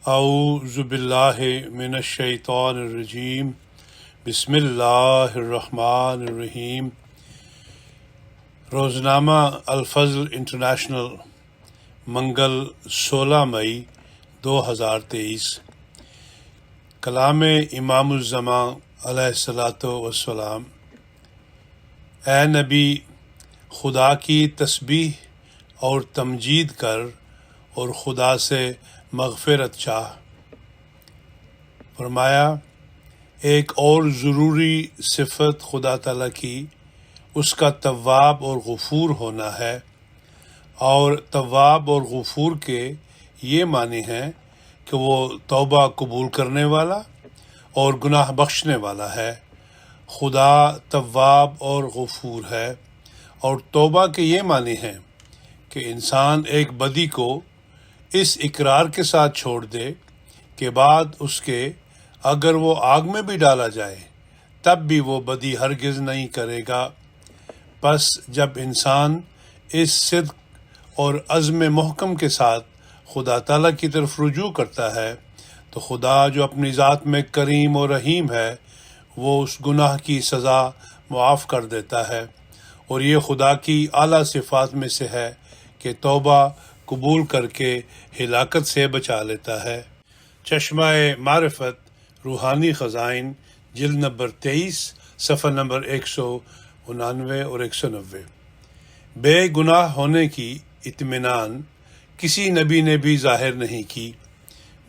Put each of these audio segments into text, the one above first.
اعوذ باللہ من الشیطان الرجیم بسم اللہ الرحمن الرحیم۔ روزنامہ الفضل انٹرنیشنل، منگل 16 مئی 2023۔ کلام امام الزماں علیہ الصلاۃ والسلام۔ اے نبی، خدا کی تسبیح اور تمجید کر اور خدا سے مغفرت چاہ۔ فرمایا، ایک اور ضروری صفت خدا تعالیٰ کی اس کا تواب اور غفور ہونا ہے، اور تواب اور غفور کے یہ معنی ہیں کہ وہ توبہ قبول کرنے والا اور گناہ بخشنے والا ہے۔ خدا تواب اور غفور ہے، اور توبہ کے یہ معنی ہیں کہ انسان ایک بدی کو اس اقرار کے ساتھ چھوڑ دے کہ بعد اس کے اگر وہ آگ میں بھی ڈالا جائے تب بھی وہ بدی ہرگز نہیں کرے گا۔ پس جب انسان اس صدق اور عزم محکم کے ساتھ خدا تعالیٰ کی طرف رجوع کرتا ہے تو خدا جو اپنی ذات میں کریم اور رحیم ہے وہ اس گناہ کی سزا معاف کر دیتا ہے، اور یہ خدا کی اعلیٰ صفات میں سے ہے کہ توبہ قبول کر کے ہلاکت سے بچا لیتا ہے۔ چشمہ معرفت روحانی خزائن، جلد نمبر 23، صفحہ نمبر 199 اور 190۔ بے گناہ ہونے کی اطمینان کسی نبی نے بھی ظاہر نہیں کی۔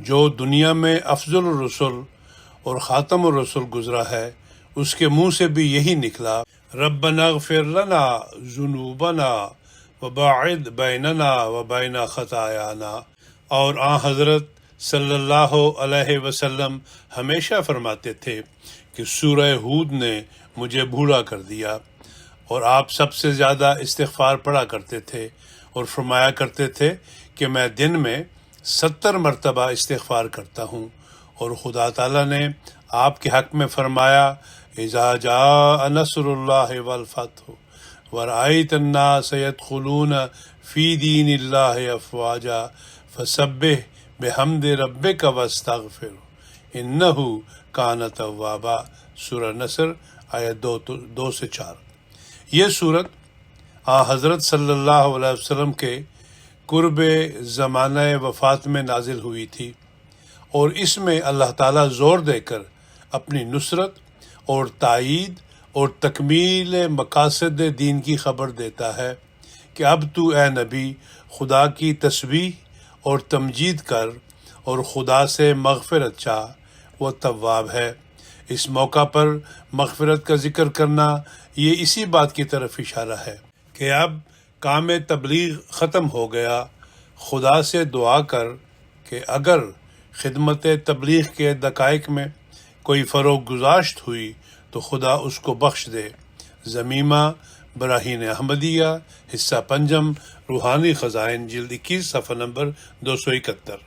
جو دنیا میں افضل الرسل اور خاتم الرسل گزرا ہے اس کے منہ سے بھی یہی نکلا، ربنا اغفر لنا ذنوبنا وباعد بیننا وبین خطایانا۔ اور آن حضرت صلی اللہ علیہ وسلم ہمیشہ فرماتے تھے کہ سورہ ہود نے مجھے بھولا کر دیا، اور آپ سب سے زیادہ استغفار پڑھا کرتے تھے اور فرمایا کرتے تھے کہ میں دن میں 70 مرتبہ استغفار کرتا ہوں، اور خدا تعالیٰ نے آپ کے حق میں فرمایا، اذا جاء نصر اللہ والفتح ورأیت الناس يدخلون فی دین اللہ افواجا فسبح بحمد ربک واستغفر انہ کان توابا۔ سورہ نصر آیت 2 سے 4۔ یہ سورت حضرت صلی اللہ علیہ وسلم کے قرب زمانہ وفات میں نازل ہوئی تھی، اور اس میں اللہ تعالیٰ زور دے کر اپنی نصرت اور تائید اور تکمیل مقاصد دین کی خبر دیتا ہے کہ اب تو اے نبی خدا کی تسبیح اور تمجید کر اور خدا سے مغفرت چاہ، وہ تواب ہے۔ اس موقع پر مغفرت کا ذکر کرنا یہ اسی بات کی طرف اشارہ ہے کہ اب کام تبلیغ ختم ہو گیا۔ خدا سے دعا کر کہ اگر خدمت تبلیغ کے دقائق میں کوئی فروغ گزاشت ہوئی تو خدا اس کو بخش دے۔ ضمیمہ براہین احمدیہ، حصہ پنجم، روحانی خزائن، جلد 21، صفحہ نمبر 271۔